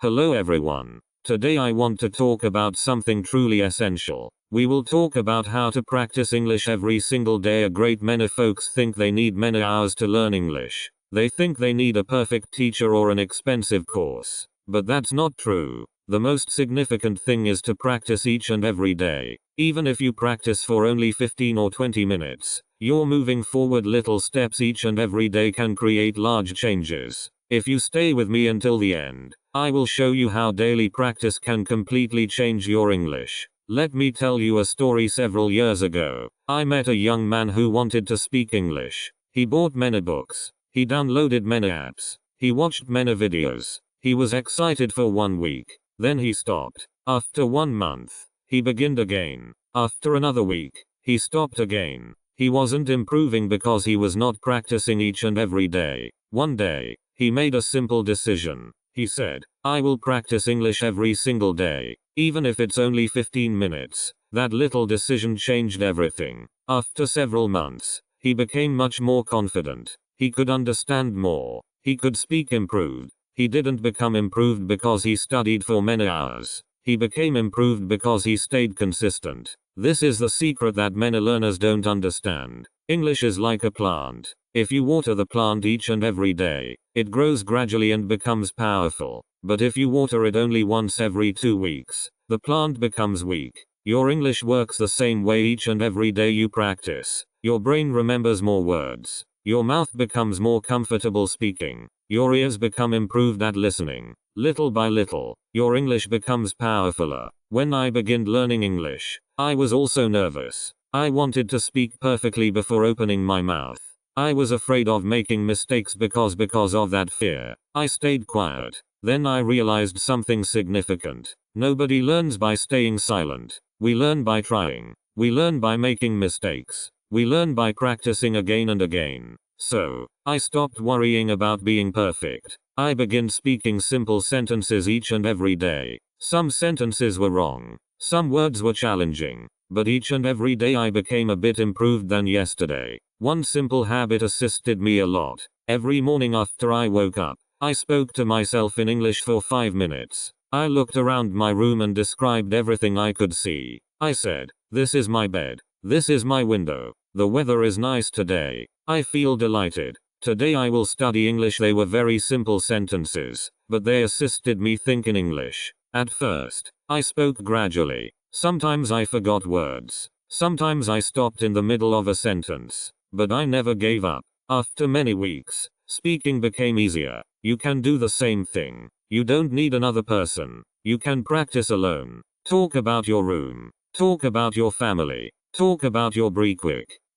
Hello everyone. Today I want to talk about something truly essential. We will talk about how to practice English every single day. A great many folks think they need many hours to learn English. They think they need a perfect teacher or an expensive course. But that's not true. The most significant thing is to practice each and every day. Even if you practice for only 15 or 20 minutes, you're moving forward. Little steps each and every day can create large changes. If you stay with me until the end, I will show you how daily practice can completely change your English. Let me tell you a story. Several years ago, I met a young man who wanted to speak English. He bought many books. He downloaded many apps. He watched many videos. He was excited for 1 week. Then he stopped. After 1 month, he began again. After another week, he stopped again. He wasn't improving because he was not practicing each and every day. One day, he made a simple decision. He said, I will practice English every single day, even if it's only 15 minutes. That little decision changed everything. After several months, he became much more confident. He could understand more. He could speak improved. He didn't become improved because he studied for many hours. He became improved because he stayed consistent. This is the secret that many learners don't understand. English is like a plant. If you water the plant each and every day, it grows gradually and becomes powerful. But if you water it only once every 2 weeks, the plant becomes weak. Your English works the same way. Each and every day you practice, your brain remembers more words. Your mouth becomes more comfortable speaking. Your ears become improved at listening. Little by little, your English becomes powerfuler. When I began learning English, I was also nervous. I wanted to speak perfectly before opening my mouth. I was afraid of making mistakes because of that fear. I stayed quiet. Then I realized something significant. Nobody learns by staying silent. We learn by trying. We learn by making mistakes. We learn by practicing again and again. So, I stopped worrying about being perfect. I began speaking simple sentences each and every day. Some sentences were wrong. Some words were challenging. But each and every day I became a bit improved than yesterday. One simple habit assisted me a lot. Every morning after I woke up, I spoke to myself in English for 5 minutes. I looked around my room and described everything I could see. I said, this is my bed. This is my window. The weather is nice today. I feel delighted. Today I will study English. They were very simple sentences, but they assisted me think in English. At first, I spoke gradually. Sometimes I forgot words. Sometimes I stopped in the middle of a sentence. But I never gave up. After many weeks, speaking became easier. You can do the same thing. You don't need another person. You can practice alone. Talk about your room. Talk about your family. Talk about your break.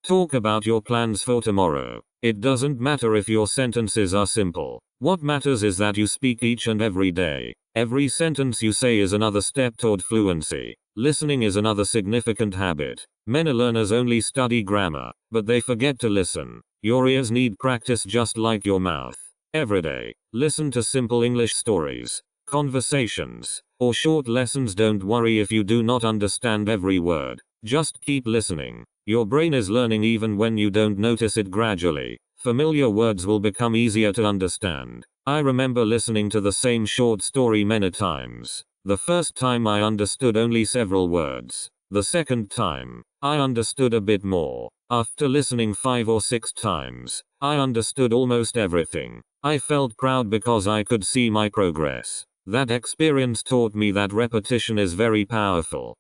Talk about your plans for tomorrow. It doesn't matter if your sentences are simple. What matters is that you speak each and every day. Every sentence you say is another step toward fluency. Listening is another significant habit. Many learners only study grammar, but they forget to listen. Your ears need practice just like your mouth. Every day, listen to simple English stories, conversations, or short lessons. Don't worry if you do not understand every word. Just keep listening. Your brain is learning even when you don't notice it. Gradually, familiar words will become easier to understand. I remember listening to the same short story many times. The first time I understood only several words. The second time, I understood a bit more. After listening 5 or 6 times, I understood almost everything. I felt proud because I could see my progress. That experience taught me that repetition is very powerful.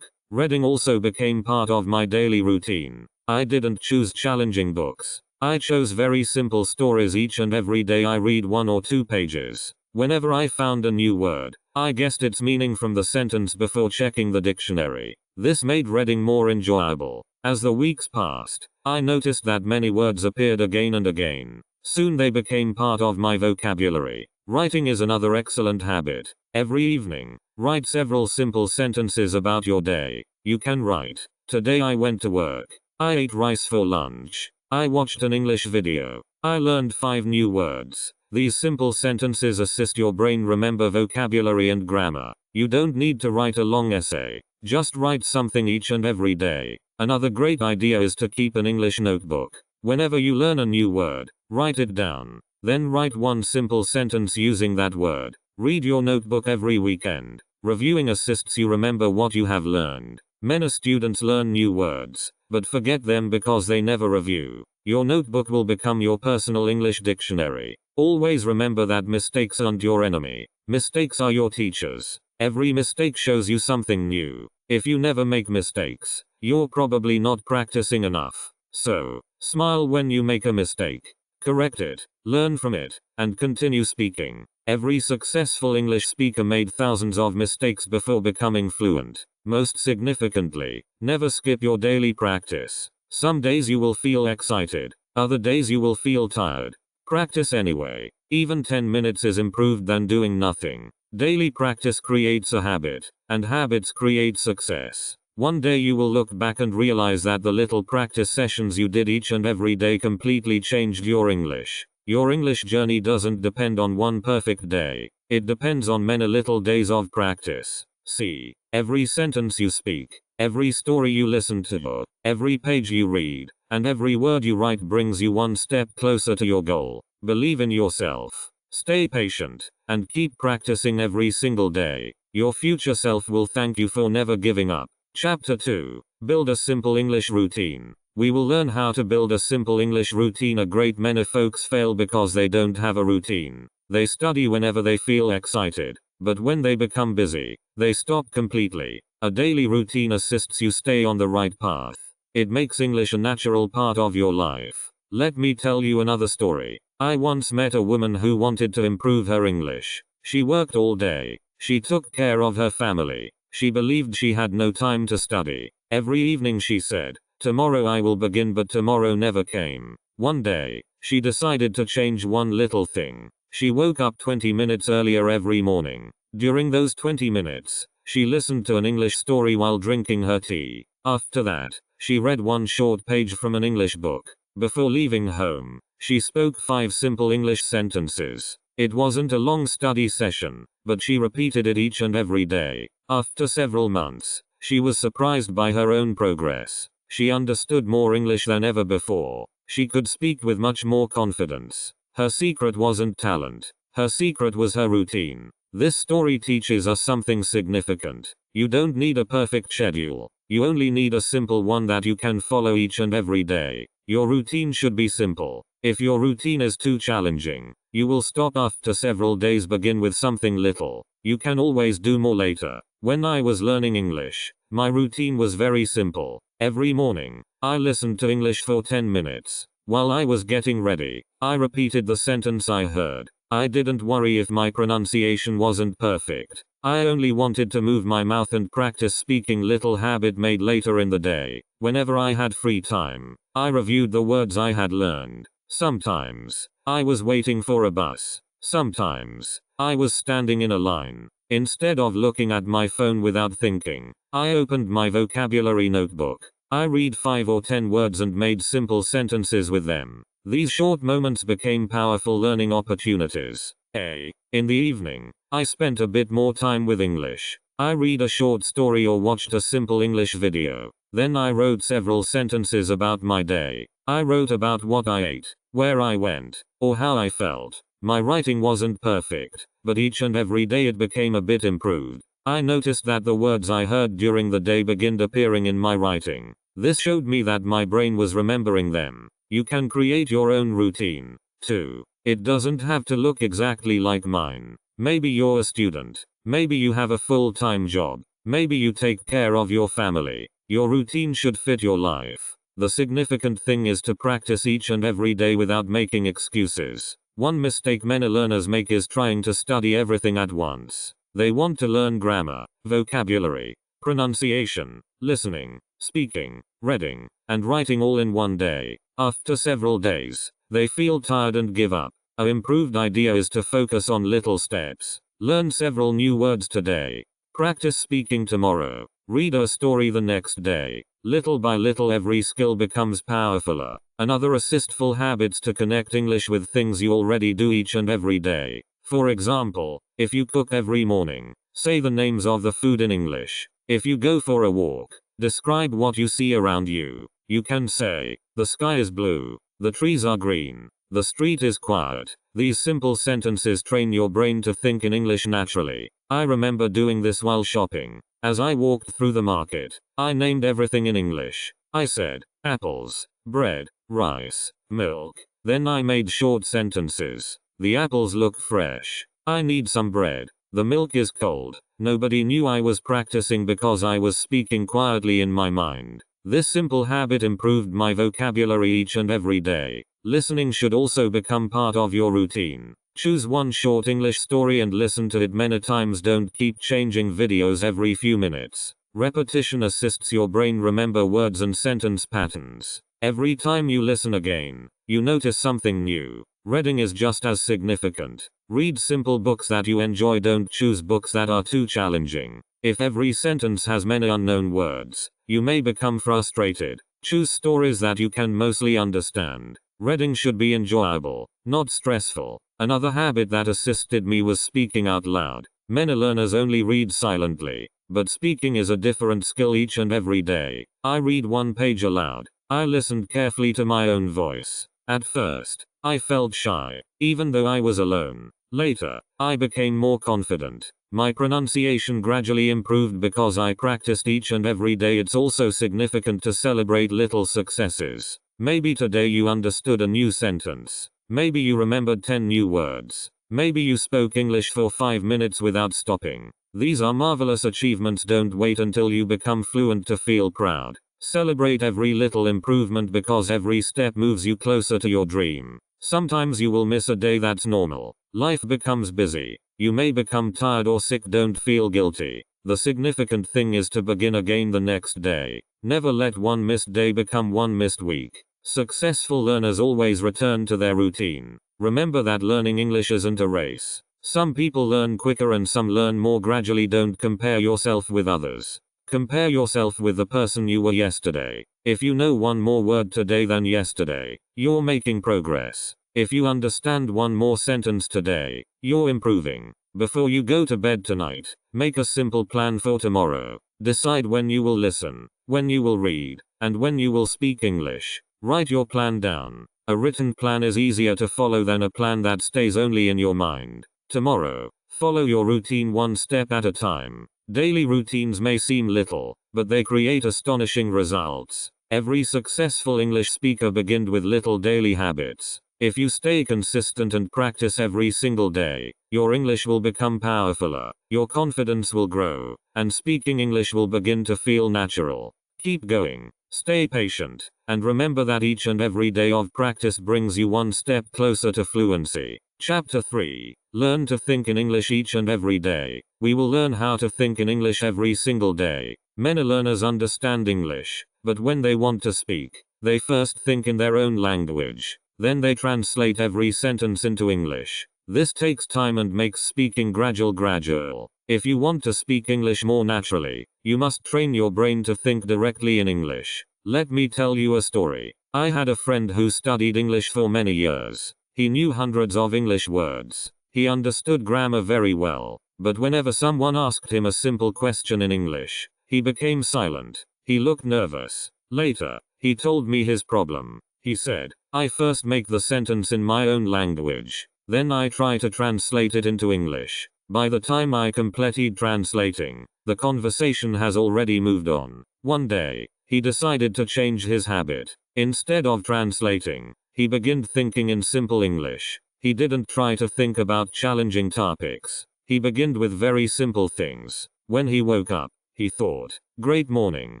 Reading also became part of my daily routine. I didn't choose challenging books. I chose very simple stories. Each and every day I read 1 or 2 pages. Whenever I found a new word, I guessed its meaning from the sentence before checking the dictionary. This made reading more enjoyable. As the weeks passed, I noticed that many words appeared again and again. Soon they became part of my vocabulary. Writing is another excellent habit. Every evening, write several simple sentences about your day. You can write, today I went to work. I ate rice for lunch. I watched an English video. I learned 5 new words. These simple sentences assist your brain remember vocabulary and grammar. You don't need to write a long essay. Just write something each and every day. Another great idea is to keep an English notebook. Whenever you learn a new word, write it down. Then write 1 simple sentence using that word. Read your notebook every weekend. Reviewing assists you remember what you have learned. Many students learn new words, but forget them because they never review. Your notebook will become your personal English dictionary. Always remember that mistakes aren't your enemy. Mistakes are your teachers. Every mistake shows you something new. If you never make mistakes, you're probably not practicing enough. So, smile when you make a mistake. Correct it, learn from it, and continue speaking. Every successful English speaker made thousands of mistakes before becoming fluent. Most significantly, never skip your daily practice. Some days you will feel excited, other days you will feel tired. Practice anyway. Even 10 minutes is improved than doing nothing. Daily practice creates a habit, and habits create success. One day you will look back and realize that the little practice sessions you did each and every day completely changed your English. Your English journey doesn't depend on one perfect day. It depends on many little days of practice. See, every sentence you speak, every story you listen to, every page you read, and every word you write brings you one step closer to your goal. Believe in yourself. Stay patient, and keep practicing every single day. Your future self will thank you for never giving up. Chapter 2. Build a simple English routine. We will learn how to build a simple English routine. A great many folks fail because they don't have a routine. They study whenever they feel excited, but when they become busy, they stop completely. A daily routine assists you stay on the right path. It makes English a natural part of your life. Let me tell you another story. I once met a woman who wanted to improve her English. She worked all day. She took care of her family. She believed she had no time to study. Every evening she said, "Tomorrow I will begin," but tomorrow never came. One day, she decided to change one little thing. She woke up 20 minutes earlier every morning. During those 20 minutes, she listened to an English story while drinking her tea. After that, she read one short page from an English book. Before leaving home, she spoke 5 simple English sentences. It wasn't a long study session, but she repeated it each and every day. After several months, she was surprised by her own progress. She understood more English than ever before. She could speak with much more confidence. Her secret wasn't talent. Her secret was her routine. This story teaches us something significant. You don't need a perfect schedule. You only need a simple one that you can follow each and every day. Your routine should be simple. If your routine is too challenging, you will stop after several days. Begin with something little. You can always do more later. When I was learning English, my routine was very simple. Every morning, I listened to English for 10 minutes. While I was getting ready, I repeated the sentence I heard. I didn't worry if my pronunciation wasn't perfect. I only wanted to move my mouth and practice speaking. Little habit made later in the day. Whenever I had free time, I reviewed the words I had learned. Sometimes, I was waiting for a bus. Sometimes, I was standing in a line. Instead of looking at my phone without thinking, I opened my vocabulary notebook. I read 5 or 10 words and made simple sentences with them. These short moments became powerful learning opportunities. In the evening, I spent a bit more time with English. I read a short story or watched a simple English video. Then I wrote several sentences about my day. I wrote about what I ate, where I went, or how I felt. My writing wasn't perfect, but each and every day it became a bit improved. I noticed that the words I heard during the day began appearing in my writing. This showed me that my brain was remembering them. You can create your own routine, too. It doesn't have to look exactly like mine. Maybe you're a student. Maybe you have a full-time job. Maybe you take care of your family. Your routine should fit your life. The significant thing is to practice each and every day without making excuses. One mistake many learners make is trying to study everything at once. They want to learn grammar, vocabulary, pronunciation, listening, speaking, reading, and writing all in one day. After several days, they feel tired and give up. An improved idea is to focus on little steps. Learn several new words today. Practice speaking tomorrow. Read a story the next day. Little by little every skill becomes powerfuler. Another assistful habits to connect English with things you already do each and every day. For example, if you cook every morning, say the names of the food in English. If you go for a walk, describe what you see around you. You can say, "The sky is blue, the trees are green, the street is quiet." These simple sentences train your brain to think in English naturally. I remember doing this while shopping. As I walked through the market, I named everything in English. I said, apples, bread, rice, milk. Then I made short sentences. The apples look fresh. I need some bread. The milk is cold. Nobody knew I was practicing because I was speaking quietly in my mind. This simple habit improved my vocabulary each and every day. Listening should also become part of your routine. Choose one short English story and listen to it many times. Don't keep changing videos every few minutes. Repetition assists your brain remember words and sentence patterns. Every time you listen again, you notice something new. Reading is just as significant. Read simple books that you enjoy. Don't choose books that are too challenging. If every sentence has many unknown words, you may become frustrated. Choose stories that you can mostly understand. Reading should be enjoyable, not stressful. Another habit that assisted me was speaking out loud. Many learners only read silently, but speaking is a different skill each and every day. I read one page aloud. I listened carefully to my own voice. At first, I felt shy, even though I was alone. Later, I became more confident. My pronunciation gradually improved because I practiced each and every day. It's also significant to celebrate little successes. Maybe today you understood a new sentence. Maybe you remembered 10 new words. Maybe you spoke English for 5 minutes without stopping. These are marvelous achievements. Don't wait until you become fluent to feel proud. Celebrate every little improvement because every step moves you closer to your dream. Sometimes you will miss a day. That's normal. Life becomes busy. You may become tired or sick. Don't feel guilty. The significant thing is to begin again the next day. Never let one missed day become one missed week. Successful learners always return to their routine. Remember that learning English isn't a race. Some people learn quicker and some learn more gradually. Don't compare yourself with others. Compare yourself with the person you were yesterday. If you know one more word today than yesterday, you're making progress. If you understand one more sentence today, you're improving. Before you go to bed tonight, make a simple plan for tomorrow. Decide when you will listen, when you will read, and when you will speak English. Write your plan down. A written plan is easier to follow than a plan that stays only in your mind. Tomorrow, follow your routine one step at a time. Daily routines may seem little, but they create astonishing results. Every successful English speaker began with little daily habits. If you stay consistent and practice every single day, your English will become powerfuler, your confidence will grow, and speaking English will begin to feel natural. Keep going, stay patient, and remember that each and every day of practice brings you one step closer to fluency. Chapter 3. Learn to think in English each and every day. We will learn how to think in English every single day. Many learners understand English, but when they want to speak, they first think in their own language. Then they translate every sentence into English. This takes time and makes speaking gradual. If you want to speak English more naturally, you must train your brain to think directly in English. Let me tell you a story. I had a friend who studied English for many years. He knew hundreds of English words. He understood grammar very well. But whenever someone asked him a simple question in English, he became silent. He looked nervous. Later, he told me his problem. He said, I first make the sentence in my own language. Then I try to translate it into English. By the time I completed translating, the conversation has already moved on. One day, he decided to change his habit. Instead of translating, he began thinking in simple English. He didn't try to think about challenging topics. He began with very simple things. When he woke up, he thought, great morning.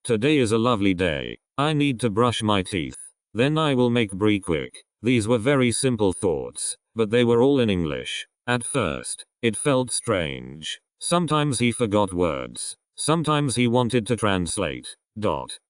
Today is a lovely day. I need to brush my teeth. Then I will make brie quick. These were very simple thoughts, but they were all in English. At first, it felt strange. Sometimes he forgot words. Sometimes he wanted to translate.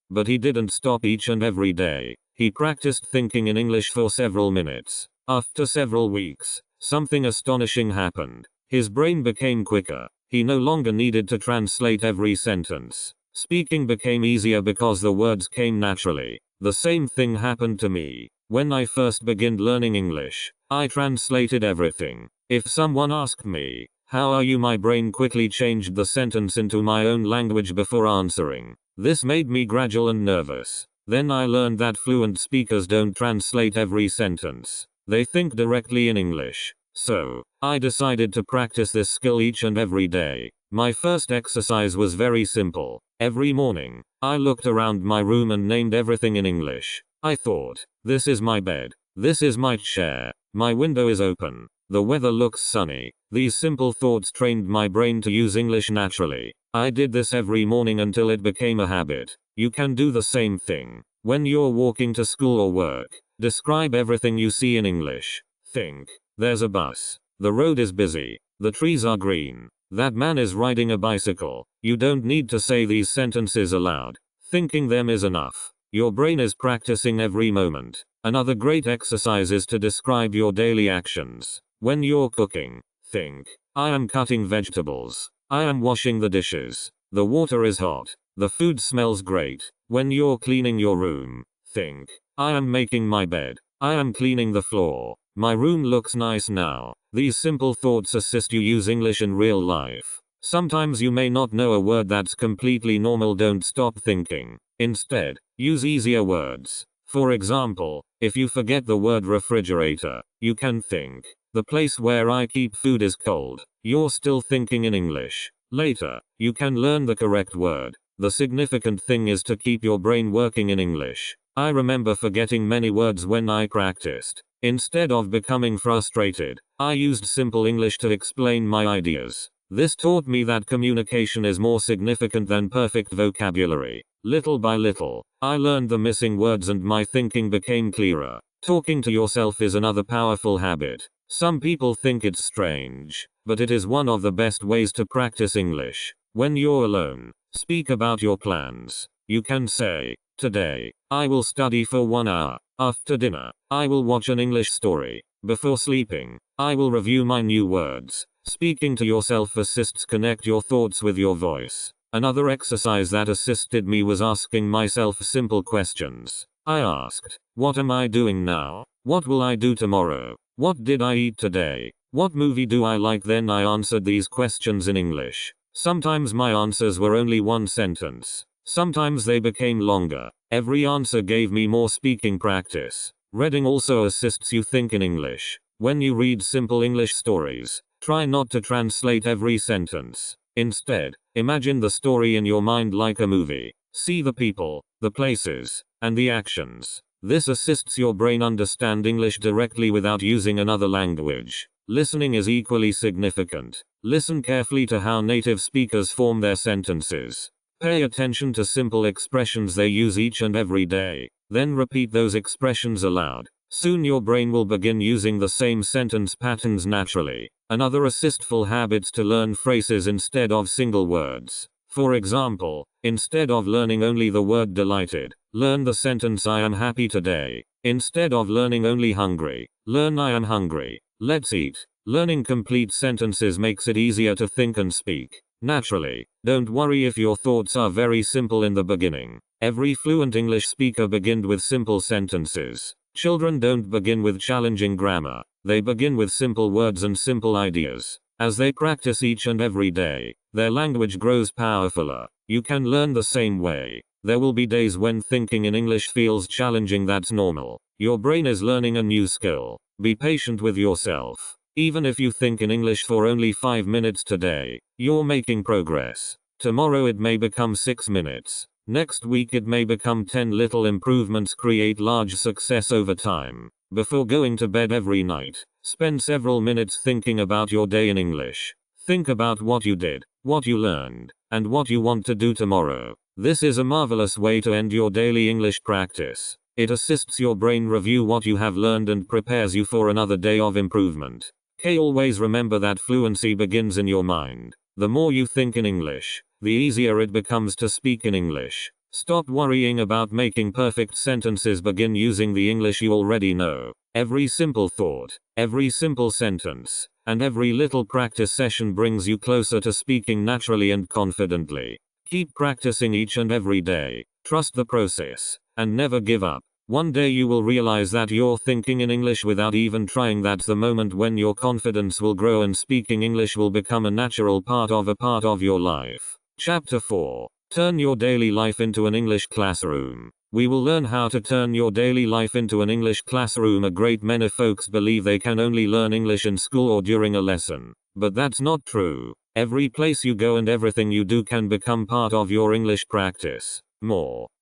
But he didn't stop each and every day. He practiced thinking in English for several minutes. After several weeks, something astonishing happened. His brain became quicker. He no longer needed to translate every sentence. Speaking became easier because the words came naturally. The same thing happened to me. When I first began learning English, I translated everything. If someone asked me, how are you? My brain quickly changed the sentence into my own language before answering. This made me gradual and nervous. Then I learned that fluent speakers don't translate every sentence. They think directly in English. So, I decided to practice this skill each and every day. My first exercise was very simple. Every morning, I looked around my room and named everything in English. I thought, this is my bed. This is my chair. My window is open. The weather looks sunny. These simple thoughts trained my brain to use English naturally. I did this every morning until it became a habit. You can do the same thing. When you're walking to school or work, describe everything you see in English. Think, there's a bus. The road is busy. The trees are green. That man is riding a bicycle. You don't need to say these sentences aloud. Thinking them is enough. Your brain is practicing every moment. Another great exercise is to describe your daily actions. When you're cooking, think, I am cutting vegetables. I am washing the dishes. The water is hot. The food smells great. When you're cleaning your room, think, I am making my bed. I am cleaning the floor. My room looks nice now. These simple thoughts assist you use English in real life. Sometimes you may not know a word that's completely normal. Don't stop thinking. Instead, use easier words. For example, if you forget the word refrigerator, you can think, the place where I keep food is cold. You're still thinking in English. Later, you can learn the correct word. The significant thing is to keep your brain working in English. I remember forgetting many words when I practiced. Instead of becoming frustrated, I used simple English to explain my ideas. This taught me that communication is more significant than perfect vocabulary. Little by little, I learned the missing words and my thinking became clearer. Talking to yourself is another powerful habit. Some people think it's strange, but it is one of the best ways to practice English. When you're alone, speak about your plans. You can say, today, I will study for 1 hour. After dinner, I will watch an English story. Before sleeping, I will review my new words. Speaking to yourself assists connect your thoughts with your voice. Another exercise that assisted me was asking myself simple questions. I asked, what am I doing now? What will I do tomorrow? What did I eat today? What movie do I like? Then I answered these questions in English. Sometimes my answers were only one sentence. Sometimes they became longer. Every answer gave me more speaking practice. Reading also assists you think in English. When you read simple English stories, try not to translate every sentence. Instead, imagine the story in your mind like a movie. See the people, the places, and the actions. This assists your brain understand English directly without using another language. Listening is equally significant. Listen carefully to how native speakers form their sentences. Pay attention to simple expressions they use each and every day. Then repeat those expressions aloud. Soon your brain will begin using the same sentence patterns naturally. Another assistful habit to learn phrases instead of single words. For example, instead of learning only the word delighted, learn the sentence I am happy today. Instead of learning only hungry, learn I am hungry. Let's eat. Learning complete sentences makes it easier to think and speak naturally. Don't worry if your thoughts are very simple in the beginning. Every fluent English speaker begins with simple sentences. Children don't begin with challenging grammar. They begin with simple words and simple ideas. As they practice each and every day, their language grows powerfuler. You can learn the same way. There will be days when thinking in English feels challenging. That's normal. Your brain is learning a new skill. Be patient with yourself. Even if you think in English for only 5 minutes today, you're making progress. Tomorrow it may become 6 minutes. Next week it may become 10. Little improvements create large success over time. Before going to bed every night, spend several minutes thinking about your day in English. Think about what you did, what you learned, and what you want to do tomorrow. This is a marvelous way to end your daily English practice. It assists your brain review what you have learned and prepares you for another day of improvement. Always remember that fluency begins in your mind. The more you think in English, the easier it becomes to speak in English. Stop worrying about making perfect sentences. Begin using the English you already know. Every simple thought, every simple sentence, and every little practice session brings you closer to speaking naturally and confidently. Keep practicing each and every day. Trust the process, and never give up. One day you will realize that you're thinking in English without even trying. That's the moment when your confidence will grow and speaking English will become a natural part of your life. Chapter 4. Turn your daily life into an English classroom. We will learn how to turn your daily life into an English classroom. A great many folks believe they can only learn English in school or during a lesson. But that's not true. Every place you go and everything you do can become part of your English practice.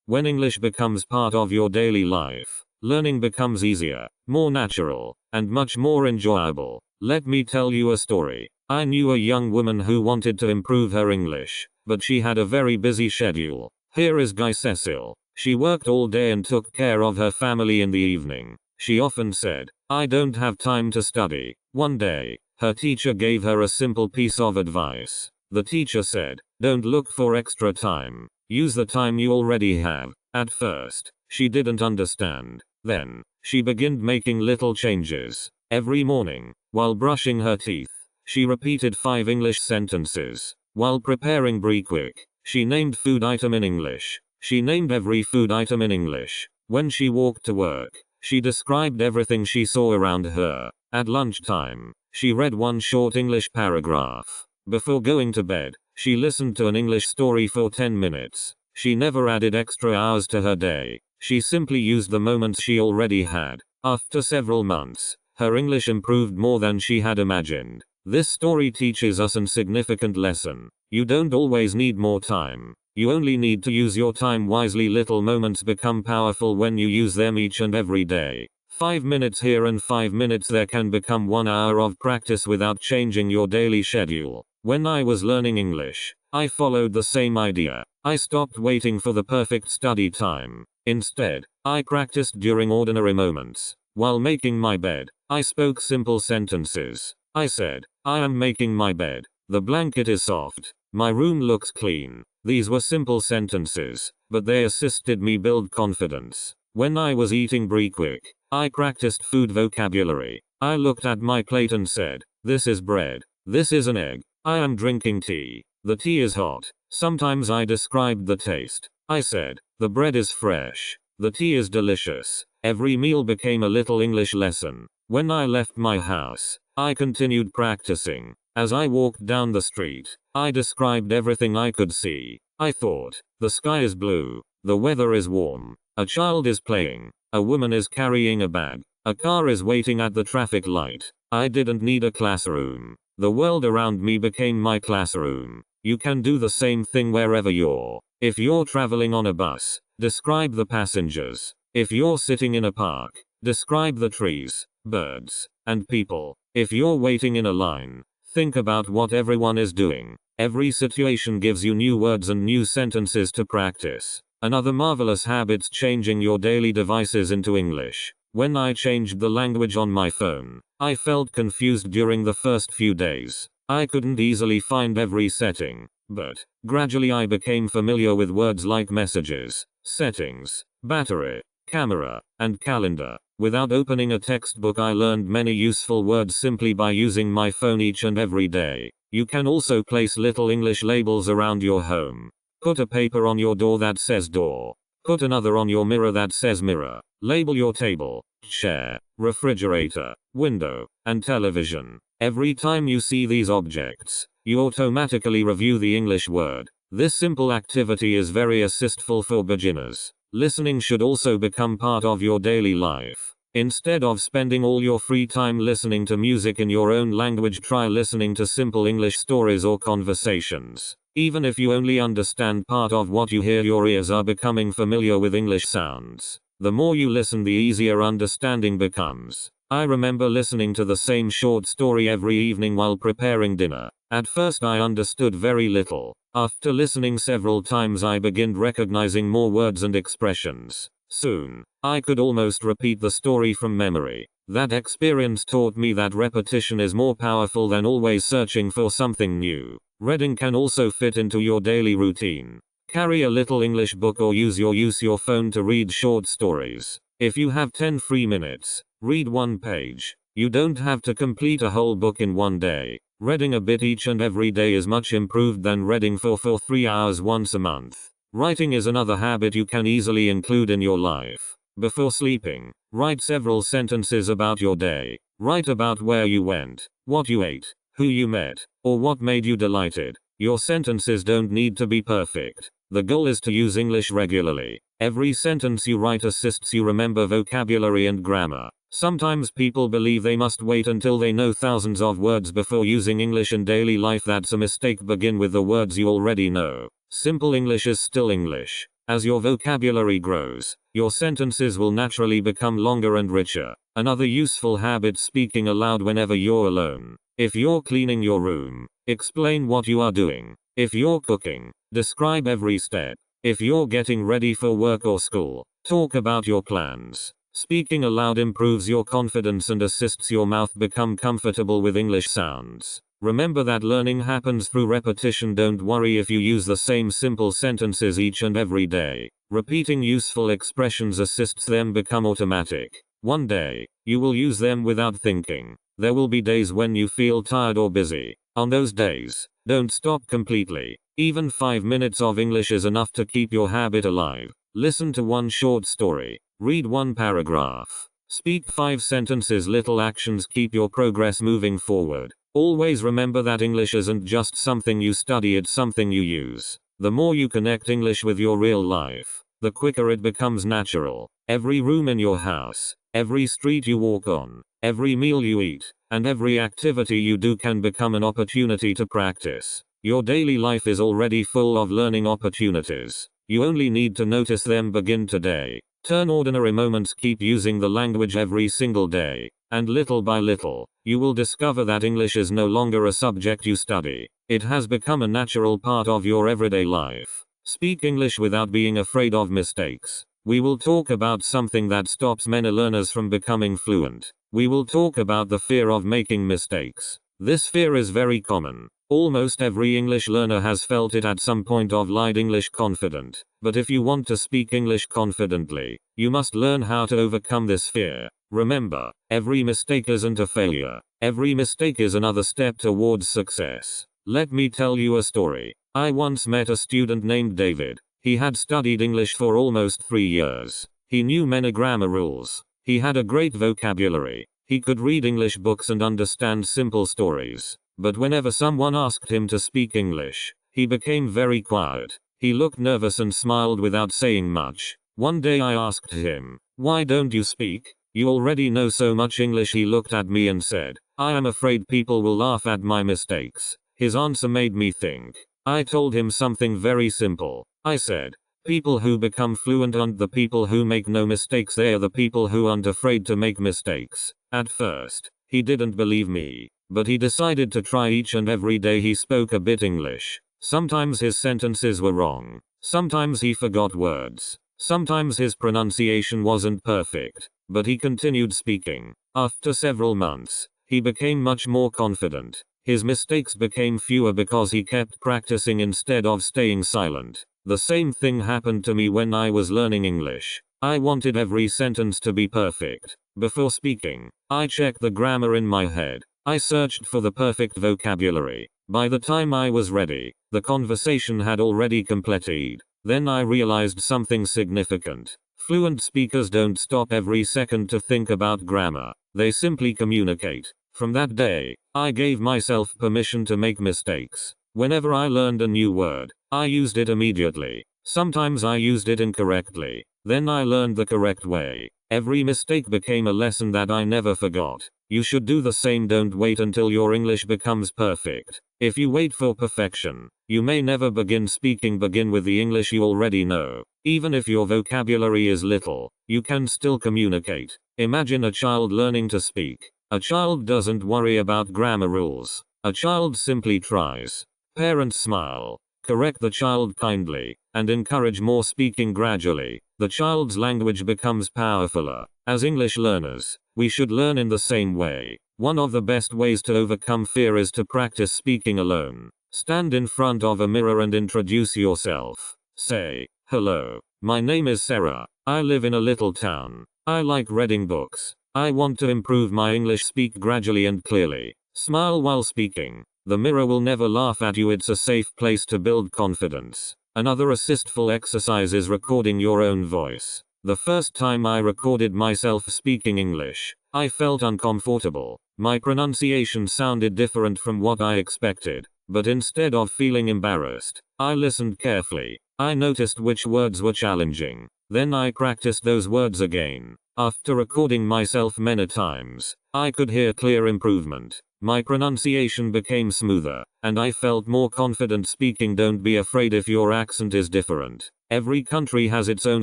When English becomes part of your daily life, learning becomes easier, more natural, and much more enjoyable. Let me tell you a story. I knew a young woman who wanted to improve her English, but she had a very busy schedule. Here is Guy Cecil. She worked all day and took care of her family in the evening. She often said, "I don't have time to study." One day, her teacher gave her a simple piece of advice. The teacher said, "Don't look for extra time. Use the time you already have." At first, she didn't understand. Then, she began making little changes. Every morning, while brushing her teeth, she repeated 5 English sentences. While preparing breakfast, she named food item in English. She named every food item in English. When she walked to work, she described everything she saw around her. At lunchtime, she read one short English paragraph. Before going to bed, she listened to an English story for 10 minutes. She never added extra hours to her day. She simply used the moments she already had. After several months, her English improved more than she had imagined. This story teaches us a significant lesson. You don't always need more time. You only need to use your time wisely. Little moments become powerful when you use them each and every day. 5 minutes here and 5 minutes there can become 1 hour of practice without changing your daily schedule. When I was learning English, I followed the same idea. I stopped waiting for the perfect study time. Instead, I practiced during ordinary moments. While making my bed, I spoke simple sentences. I said, "I am making my bed. The blanket is soft. My room looks clean." These were simple sentences, but they assisted me build confidence. When I was eating breakfast, I practiced food vocabulary. I looked at my plate and said, "This is bread. This is an egg. I am drinking tea. The tea is hot." Sometimes I described the taste. I said, "The bread is fresh. The tea is delicious." Every meal became a little English lesson. When I left my house, I continued practicing. As I walked down the street, I described everything I could see. I thought, "The sky is blue. The weather is warm. A child is playing. A woman is carrying a bag. A car is waiting at the traffic light." I didn't need a classroom. The world around me became my classroom. You can do the same thing wherever you're. If you're traveling on a bus, describe the passengers. If you're sitting in a park, describe the trees, birds, and people. If you're waiting in a line, think about what everyone is doing. Every situation gives you new words and new sentences to practice. Another marvelous habit's changing your daily devices into English. When I changed the language on my phone, I felt confused during the first few days. I couldn't easily find every setting, but gradually I became familiar with words like messages, settings, battery, camera, and calendar. Without opening a textbook, I learned many useful words simply by using my phone each and every day. You can also place little English labels around your home. Put a paper on your door that says door. Put another on your mirror that says mirror. Label your table, chair, refrigerator, window, and television. Every time you see these objects, you automatically review the English word. This simple activity is very assistful for beginners. Listening should also become part of your daily life. Instead of spending all your free time listening to music in your own language, try listening to simple English stories or conversations. Even if you only understand part of what you hear, your ears are becoming familiar with English sounds. The more you listen, the easier understanding becomes. I remember listening to the same short story every evening while preparing dinner. At first I understood very little. After listening several times, I began recognizing more words and expressions. Soon, I could almost repeat the story from memory. That experience taught me that repetition is more powerful than always searching for something new. Reading can also fit into your daily routine. Carry a little English book or use your phone to read short stories. If you have 10 free minutes, read one page. You don't have to complete a whole book in one day. Reading a bit each and every day is much improved than reading for 3 hours once a month. Writing is another habit you can easily include in your life. Before sleeping, write several sentences about your day. Write about where you went, what you ate, who you met, or what made you delighted. Your sentences don't need to be perfect. The goal is to use English regularly. Every sentence you write assists you remember vocabulary and grammar. Sometimes people believe they must wait until they know thousands of words before using English in daily life. That's a mistake. Begin with the words you already know. Simple English is still English. As your vocabulary grows, your sentences will naturally become longer and richer. Another useful habit: speaking aloud whenever you're alone. If you're cleaning your room, explain what you are doing. If you're cooking, describe every step. If you're getting ready for work or school, talk about your plans. Speaking aloud improves your confidence and assists your mouth become comfortable with English sounds. Remember that learning happens through repetition. Don't worry if you use the same simple sentences each and every day. Repeating useful expressions assists them become automatic. One day, you will use them without thinking. There will be days when you feel tired or busy. On those days, don't stop completely. Even 5 minutes of English is enough to keep your habit alive. Listen to one short story. Read one paragraph. Speak 5 sentences. Little actions keep your progress moving forward. Always remember that English isn't just something you study, it's something you use. The more you connect English with your real life, the quicker it becomes natural. Every room in your house, every street you walk on, every meal you eat, and every activity you do can become an opportunity to practice. Your daily life is already full of learning opportunities. You only need to notice them. Begin today. Turn ordinary moments. Keep using the language every single day. And little by little, you will discover that English is no longer a subject you study. It has become a natural part of your everyday life. Speak English without being afraid of mistakes. We will talk about something that stops many learners from becoming fluent. We will talk about the fear of making mistakes. This fear is very common. Almost every English learner has felt it at some point of life. English confident. But if you want to speak English confidently, you must learn how to overcome this fear. Remember, every mistake isn't a failure. Every mistake is another step towards success. Let me tell you a story. I once met a student named David. He had studied English for almost 3 years. He knew many grammar rules. He had a great vocabulary. He could read English books and understand simple stories. But whenever someone asked him to speak English, he became very quiet. He looked nervous and smiled without saying much. One day I asked him, "Why don't you speak? You already know so much English." He looked at me and said, "I am afraid people will laugh at my mistakes." His answer made me think. I told him something very simple. I said, "People who become fluent aren't the people who make no mistakes, they are the people who aren't afraid to make mistakes." At first, he didn't believe me, but he decided to try. Each and every day he spoke a bit English. Sometimes his sentences were wrong. Sometimes he forgot words. Sometimes his pronunciation wasn't perfect. But he continued speaking. After several months, he became much more confident. His mistakes became fewer because he kept practicing instead of staying silent. The same thing happened to me when I was learning English. I wanted every sentence to be perfect. Before speaking, I checked the grammar in my head. I searched for the perfect vocabulary. By the time I was ready, the conversation had already completed. Then I realized something significant. Fluent speakers don't stop every second to think about grammar. They simply communicate. From that day, I gave myself permission to make mistakes. Whenever I learned a new word, I used it immediately. Sometimes I used it incorrectly. Then I learned the correct way. Every mistake became a lesson that I never forgot. You should do the same. Don't wait until your English becomes perfect. If you wait for perfection, you may never begin speaking. Begin with the English you already know. Even if your vocabulary is little, you can still communicate. Imagine a child learning to speak. A child doesn't worry about grammar rules. A child simply tries. Parents smile, correct the child kindly, and encourage more speaking. Gradually, the child's language becomes powerfuler. As English learners, we should learn in the same way. One of the best ways to overcome fear is to practice speaking alone. Stand in front of a mirror and introduce yourself. Say, "Hello, my name is Sarah. I live in a little town. I like reading books. I want to improve my English." Speak gradually and clearly. Smile while speaking. The mirror will never laugh at you. It's a safe place to build confidence. Another assistful exercise is recording your own voice. The first time I recorded myself speaking English, I felt uncomfortable. My pronunciation sounded different from what I expected. But instead of feeling embarrassed, I listened carefully. I noticed which words were challenging. Then I practiced those words again. After recording myself many times, I could hear clear improvement. My pronunciation became smoother, and I felt more confident speaking. Don't be afraid if your accent is different. Every country has its own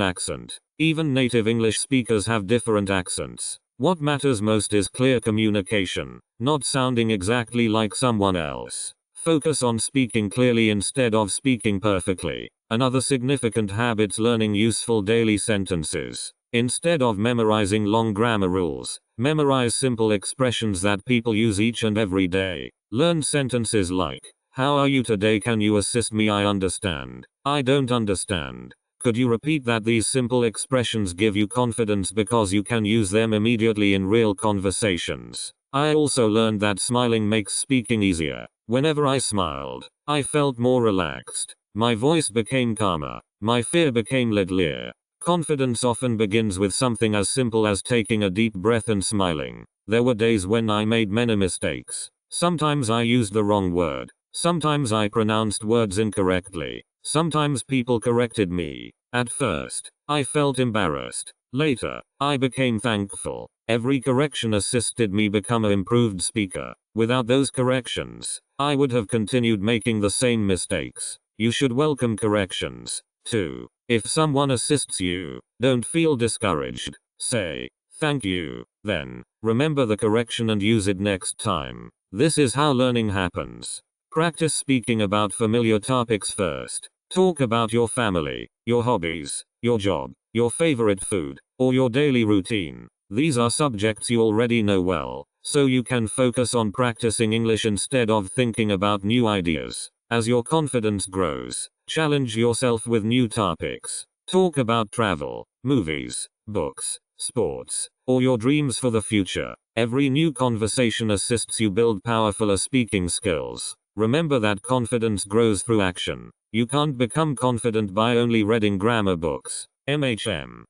accent. Even native English speakers have different accents. What matters most is clear communication, not sounding exactly like someone else. Focus on speaking clearly instead of speaking perfectly. Another significant habit: learning useful daily sentences. Instead of memorizing long grammar rules, memorize simple expressions that people use each and every day. Learn sentences like, "How are you today? Can you assist me? I understand. I don't understand. Could you repeat that?" These simple expressions give you confidence because you can use them immediately in real conversations. I also learned that smiling makes speaking easier. Whenever I smiled, I felt more relaxed. My voice became calmer. My fear became littler. Confidence often begins with something as simple as taking a deep breath and smiling. There were days when I made many mistakes. Sometimes I used the wrong word. Sometimes I pronounced words incorrectly. Sometimes people corrected me. At first, I felt embarrassed. Later, I became thankful. Every correction assisted me become an improved speaker. Without those corrections, I would have continued making the same mistakes. You should welcome corrections, too. If someone assists you, don't feel discouraged. Say, "Thank you," then remember the correction and use it next time. This is how learning happens. Practice speaking about familiar topics first. Talk about your family, your hobbies, your job, your favorite food, or your daily routine. These are subjects you already know well, so you can focus on practicing English instead of thinking about new ideas. As your confidence grows, challenge yourself with new topics. Talk about travel, movies, books, sports, or your dreams for the future. Every new conversation assists you build powerful speaking skills. Remember that confidence grows through action. You can't become confident by only reading grammar books. MHM.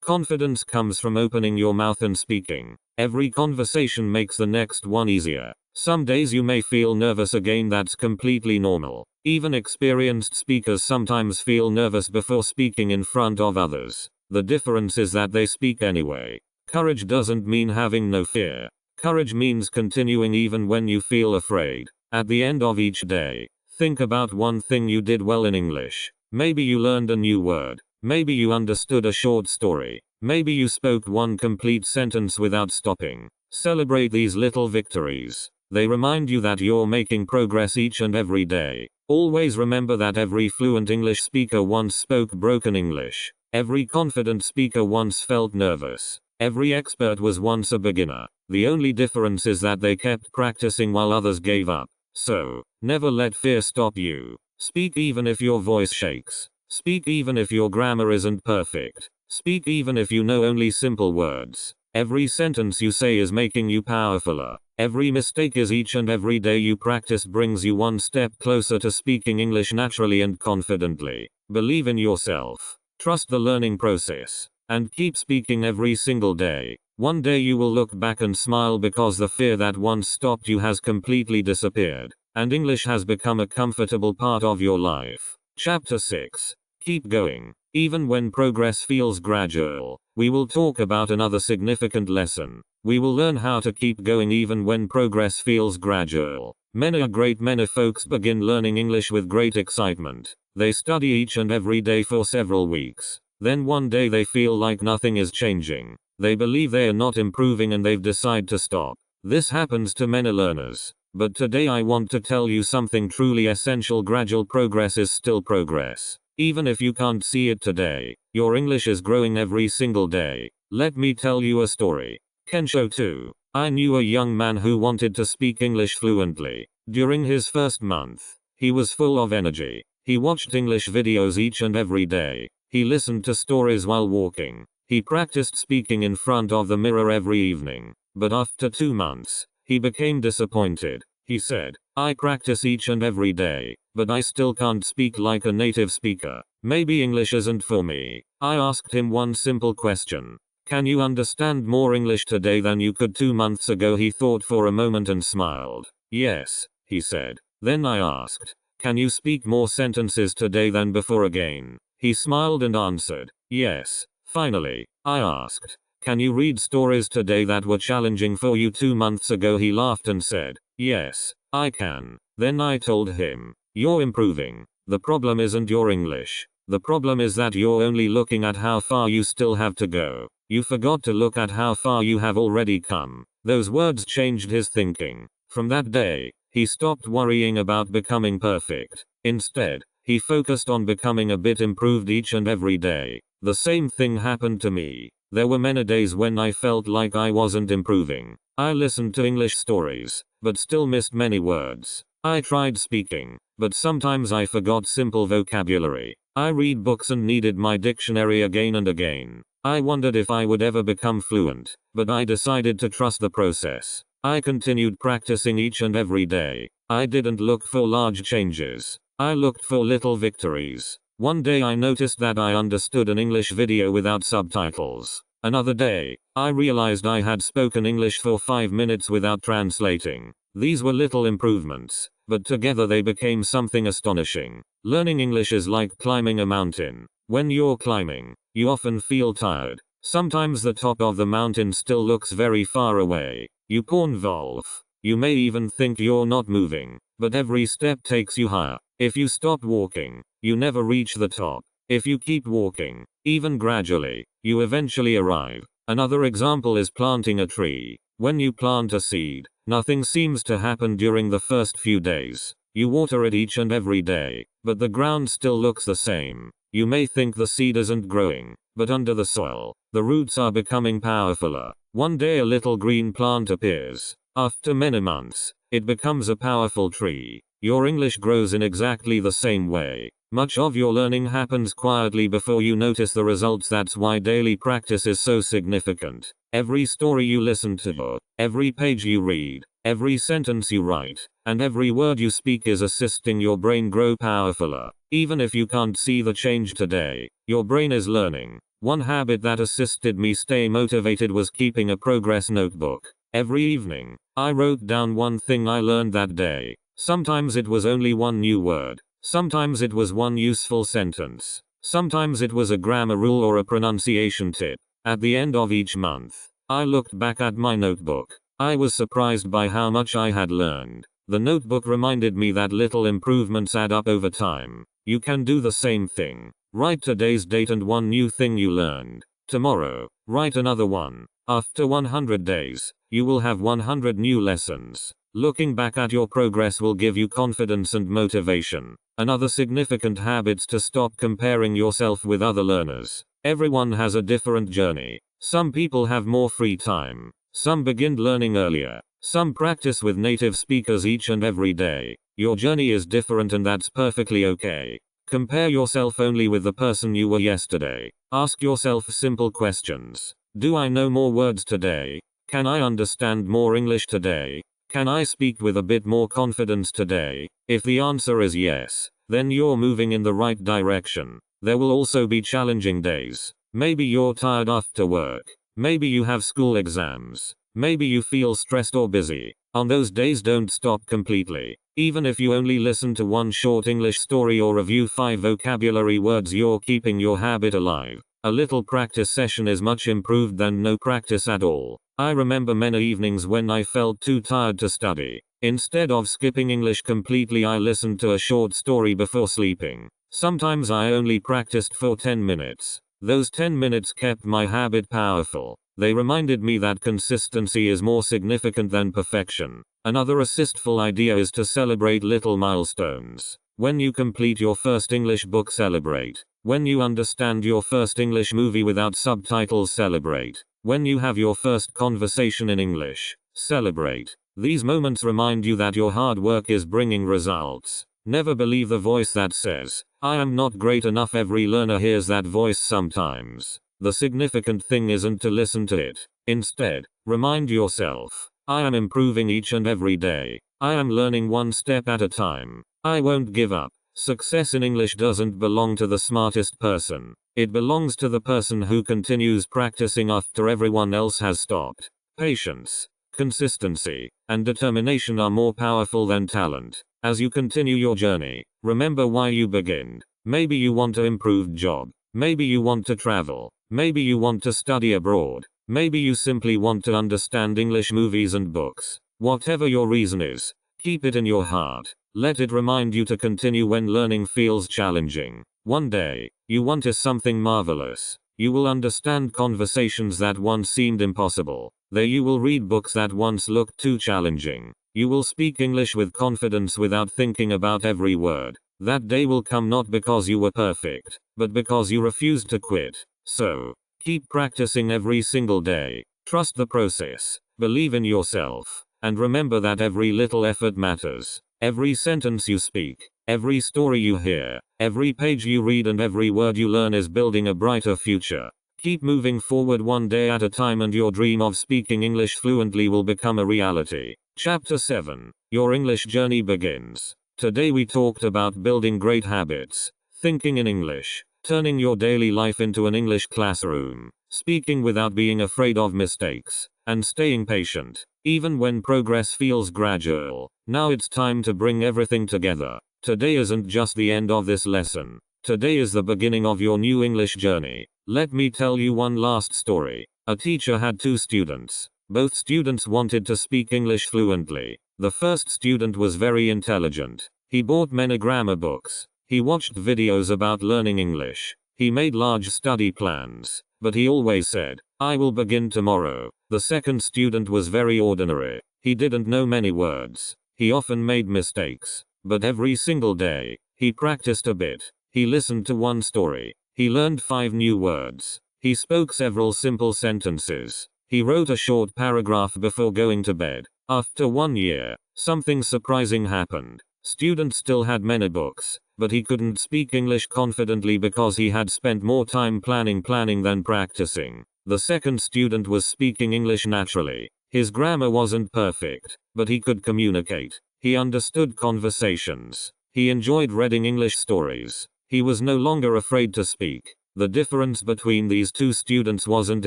Confidence comes from opening your mouth and speaking. Every conversation makes the next one easier. Some days you may feel nervous again, that's completely normal. Even experienced speakers sometimes feel nervous before speaking in front of others. The difference is that they speak anyway. Courage doesn't mean having no fear. Courage means continuing even when you feel afraid. At the end of each day, think about one thing you did well in English. Maybe you learned a new word. Maybe you understood a short story. Maybe you spoke one complete sentence without stopping. Celebrate these little victories. They remind you that you're making progress each and every day. Always remember that every fluent English speaker once spoke broken English. Every confident speaker once felt nervous. Every expert was once a beginner. The only difference is that they kept practicing while others gave up. So, never let fear stop you. Speak even if your voice shakes. Speak even if your grammar isn't perfect. Speak even if you know only simple words. Every sentence you say is making you powerfuler. Every mistake is each and every day you practice brings you one step closer to speaking English naturally and confidently. Believe in yourself. Trust the learning process. And keep speaking every single day. One day you will look back and smile because the fear that once stopped you has completely disappeared. And English has become a comfortable part of your life. Chapter 6. Keep going. Even when progress feels gradual, we will talk about another significant lesson. We will learn how to keep going even when progress feels gradual. Many folks begin learning English with great excitement. They study each and every day for several weeks. Then one day they feel like nothing is changing. They believe they are not improving and they've decided to stop. This happens to many learners. But today I want to tell you something truly essential. Gradual progress is still progress. Even if you can't see it today, your English is growing every single day. Let me tell you a story. Kensho 2. I knew a young man who wanted to speak English fluently. During his first month, he was full of energy. He watched English videos each and every day. He listened to stories while walking. He practiced speaking in front of the mirror every evening. But after 2 months, he became disappointed. He said, "I practice each and every day, but I still can't speak like a native speaker. Maybe English isn't for me." I asked him one simple question. "Can you understand more English today than you could 2 months ago?" He thought for a moment and smiled. "Yes," he said. Then I asked, Can you speak more sentences today than before again? He smiled and answered, yes. Finally, I asked, can you read stories today that were challenging for you 2 months ago? He laughed and said, yes, I can. Then I told him, you're improving. The problem isn't your English. The problem is that you're only looking at how far you still have to go. You forgot to look at how far you have already come. Those words changed his thinking. From that day, he stopped worrying about becoming perfect. Instead, he focused on becoming a bit improved each and every day. The same thing happened to me. There were many days when I felt like I wasn't improving. I listened to English stories, but still missed many words. I tried speaking, but sometimes I forgot simple vocabulary. I read books and needed my dictionary again and again. I wondered if I would ever become fluent, but I decided to trust the process. I continued practicing each and every day. I didn't look for large changes. I looked for little victories. One day I noticed that I understood an English video without subtitles. Another day, I realized I had spoken English for 5 minutes without translating. These were little improvements, but together they became something astonishing. Learning English is like climbing a mountain. When you're climbing, you often feel tired. Sometimes the top of the mountain still looks very far away. You can't evolve. You may even think you're not moving, but every step takes you higher. If you stop walking, you never reach the top. If you keep walking, even gradually, you eventually arrive. Another example is planting a tree. When you plant a seed, nothing seems to happen during the first few days. You water it each and every day, but the ground still looks the same. You may think the seed isn't growing, but under the soil, the roots are becoming powerfuler. One day a little green plant appears. After many months, it becomes a powerful tree. Your English grows in exactly the same way. Much of your learning happens quietly before you notice the results. That's why daily practice is so significant. Every story you listen to, every page you read, every sentence you write, and every word you speak is assisting your brain grow powerfuler. Even if you can't see the change today, your brain is learning. One habit that assisted me stay motivated was keeping a progress notebook. Every evening, I wrote down one thing I learned that day. Sometimes it was only one new word. Sometimes it was one useful sentence. Sometimes it was a grammar rule or a pronunciation tip. At the end of each month, I looked back at my notebook. I was surprised by how much I had learned. The notebook reminded me that little improvements add up over time. You can do the same thing. Write today's date and one new thing you learned. Tomorrow, write another one. After 100 days, you will have 100 new lessons. Looking back at your progress will give you confidence and motivation. Another significant habit is to stop comparing yourself with other learners. Everyone has a different journey. Some people have more free time. Some begin learning earlier. Some practice with native speakers each and every day. Your journey is different and that's perfectly okay. Compare yourself only with the person you were yesterday. Ask yourself simple questions. Do I know more words today? Can I understand more English today? Can I speak with a bit more confidence today? If the answer is yes, then you're moving in the right direction. There will also be challenging days. Maybe you're tired after work. Maybe you have school exams. Maybe you feel stressed or busy. On those days, don't stop completely. Even if you only listen to one short English story or review 5 vocabulary words, you're keeping your habit alive. A little practice session is much improved than no practice at all. I remember many evenings when I felt too tired to study. Instead of skipping English completely, I listened to a short story before sleeping. Sometimes I only practiced for 10 minutes. Those 10 minutes kept my habit powerful. They reminded me that consistency is more significant than perfection. Another assistful idea is to celebrate little milestones. When you complete your first English book, celebrate. When you understand your first English movie without subtitles, celebrate. When you have your first conversation in English, celebrate. These moments remind you that your hard work is bringing results. Never believe the voice that says, "I am not great enough." Every learner hears that voice sometimes. The significant thing isn't to listen to it. Instead, remind yourself, "I am improving each and every day. I am learning one step at a time. I won't give up." Success in English doesn't belong to the smartest person. It belongs to the person who continues practicing after everyone else has stopped. Patience, consistency, and determination are more powerful than talent. As you continue your journey, remember why you began. Maybe you want to improve job. Maybe you want to travel. Maybe you want to study abroad. Maybe you simply want to understand English movies and books. Whatever your reason is, keep it in your heart. Let it remind you to continue when learning feels challenging. One day, you want is something marvelous. You will understand conversations that once seemed impossible. There you will read books that once looked too challenging. You will speak English with confidence without thinking about every word. That day will come not because you were perfect, but because you refused to quit. So, keep practicing every single day. Trust the process. Believe in yourself. And remember that every little effort matters. Every sentence you speak, every story you hear, every page you read and every word you learn is building a brighter future. Keep moving forward one day at a time and your dream of speaking English fluently will become a reality. Chapter 7. Your English journey begins. Today we talked about building great habits, thinking in English, turning your daily life into an English classroom, speaking without being afraid of mistakes, and staying patient, even when progress feels gradual. Now it's time to bring everything together. Today isn't just the end of this lesson. Today is the beginning of your new English journey. Let me tell you one last story. A teacher had two students. Both students wanted to speak English fluently. The first student was very intelligent. He bought many grammar books. He watched videos about learning English. He made large study plans. But he always said, "I will begin tomorrow." The second student was very ordinary. He didn't know many words. He often made mistakes. But every single day, he practiced a bit. He listened to one story. He learned 5 new words. He spoke several simple sentences. He wrote a short paragraph before going to bed. After 1 year, something surprising happened. Student still had many books, but he couldn't speak English confidently because he had spent more time planning than practicing. The second student was speaking English naturally. His grammar wasn't perfect, but he could communicate. He understood conversations. He enjoyed reading English stories. He was no longer afraid to speak. The difference between these two students wasn't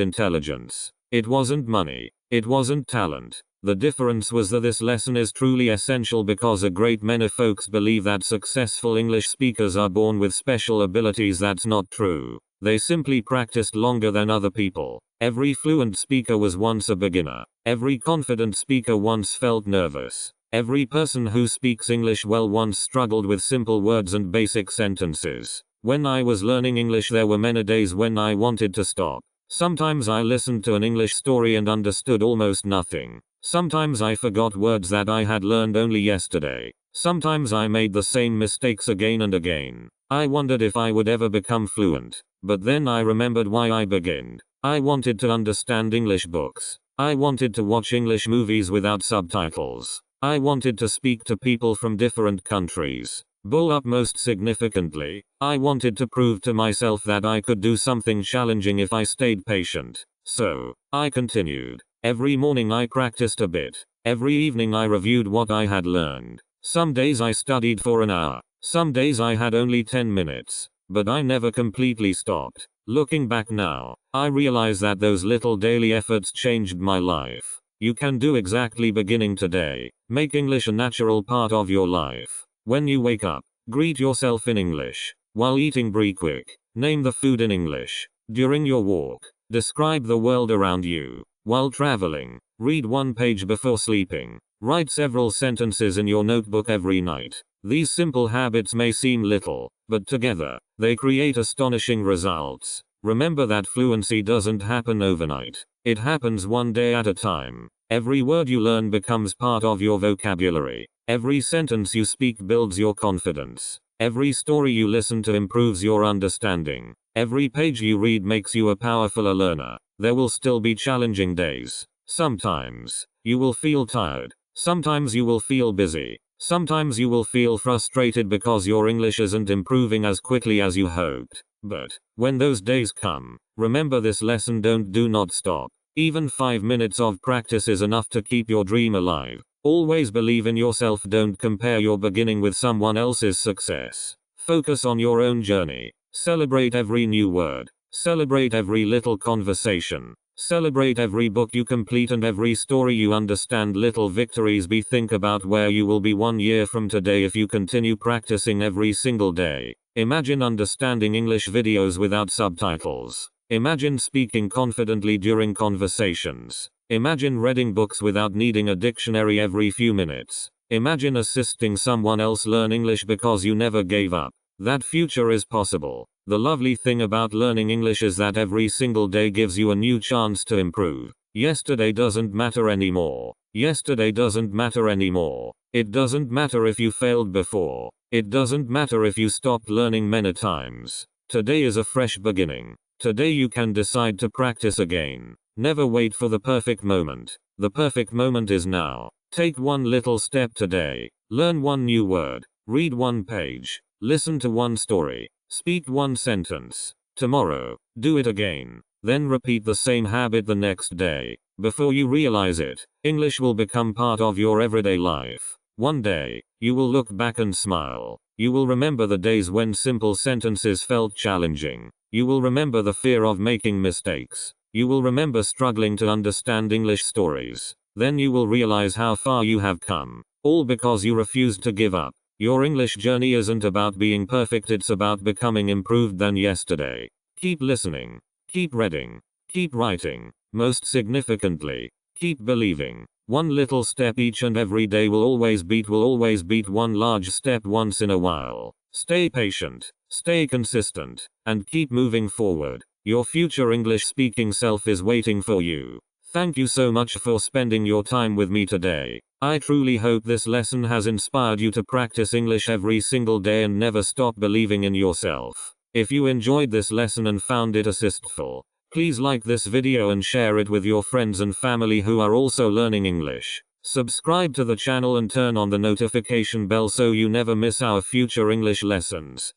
intelligence. It wasn't money. It wasn't talent. The difference was that this lesson is truly essential because a great many folks believe that successful English speakers are born with special abilities. That's not true. They simply practiced longer than other people. Every fluent speaker was once a beginner. Every confident speaker once felt nervous. Every person who speaks English well once struggled with simple words and basic sentences. When I was learning English, there were many days when I wanted to stop. Sometimes I listened to an English story and understood almost nothing. Sometimes I forgot words that I had learned only yesterday. Sometimes I made the same mistakes again and again. I wondered if I would ever become fluent. But then I remembered why I began. I wanted to understand English books. I wanted to watch English movies without subtitles. I wanted to speak to people from different countries. Most significantly, I wanted to prove to myself that I could do something challenging if I stayed patient. So, I continued. Every morning I practiced a bit. Every evening I reviewed what I had learned. Some days I studied for an hour. Some days I had only 10 minutes. But I never completely stopped. Looking back now, I realize that those little daily efforts changed my life. You can do exactly beginning today. Make English a natural part of your life. When you wake up, greet yourself in English. While eating, breathe quick. Name the food in English. During your walk, describe the world around you. While traveling, read one page before sleeping. Write several sentences in your notebook every night. These simple habits may seem little, but together, they create astonishing results. Remember that fluency doesn't happen overnight. It happens one day at a time. Every word you learn becomes part of your vocabulary. Every sentence you speak builds your confidence. Every story you listen to improves your understanding. Every page you read makes you a powerful learner. There will still be challenging days. Sometimes, you will feel tired. Sometimes you will feel busy. Sometimes you will feel frustrated because your English isn't improving as quickly as you hoped. But, when those days come, remember this lesson: do not stop. Even 5 minutes of practice is enough to keep your dream alive. Always believe in yourself. Don't compare your beginning with someone else's success. Focus on your own journey. Celebrate every new word. Celebrate every little conversation. Celebrate every book you complete and every story you understand. Little victories. Think about where you will be 1 year from today if you continue practicing every single day. Imagine understanding English videos without subtitles. Imagine speaking confidently during conversations. Imagine reading books without needing a dictionary every few minutes. Imagine assisting someone else learn English because you never gave up. That future is possible. The lovely thing about learning English is that every single day gives you a new chance to improve. Yesterday doesn't matter anymore. Yesterday doesn't matter anymore. It doesn't matter if you failed before. It doesn't matter if you stopped learning many times. Today is a fresh beginning. Today you can decide to practice again. Never wait for the perfect moment. The perfect moment is now. Take one little step today. Learn one new word. Read one page. Listen to one story. Speak one sentence. Tomorrow, do it again. Then repeat the same habit the next day. Before you realize it, English will become part of your everyday life. One day, you will look back and smile. You will remember the days when simple sentences felt challenging. You will remember the fear of making mistakes. You will remember struggling to understand English stories. Then you will realize how far you have come. All because you refused to give up. Your English journey isn't about being perfect, it's about becoming improved than yesterday. Keep listening. Keep reading. Keep writing. Most significantly, keep believing. One little step each and every day will always beat one large step once in a while. Stay patient. Stay consistent. And keep moving forward. Your future English speaking self is waiting for you. Thank you so much for spending your time with me today. I truly hope this lesson has inspired you to practice English every single day and never stop believing in yourself. If you enjoyed this lesson and found it assistful, please like this video and share it with your friends and family who are also learning English. Subscribe to the channel and turn on the notification bell so you never miss our future English lessons,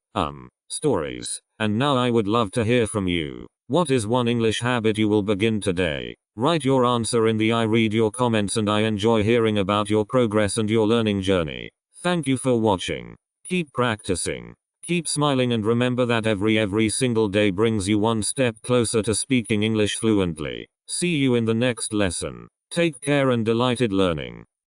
stories. And now I would love to hear from you. What is one English habit you will begin today? Write your answer in the I read your comments and I enjoy hearing about your progress and your learning journey. Thank you for watching. Keep practicing. Keep smiling and remember that every single day brings you one step closer to speaking English fluently. See you in the next lesson. Take care and delighted learning.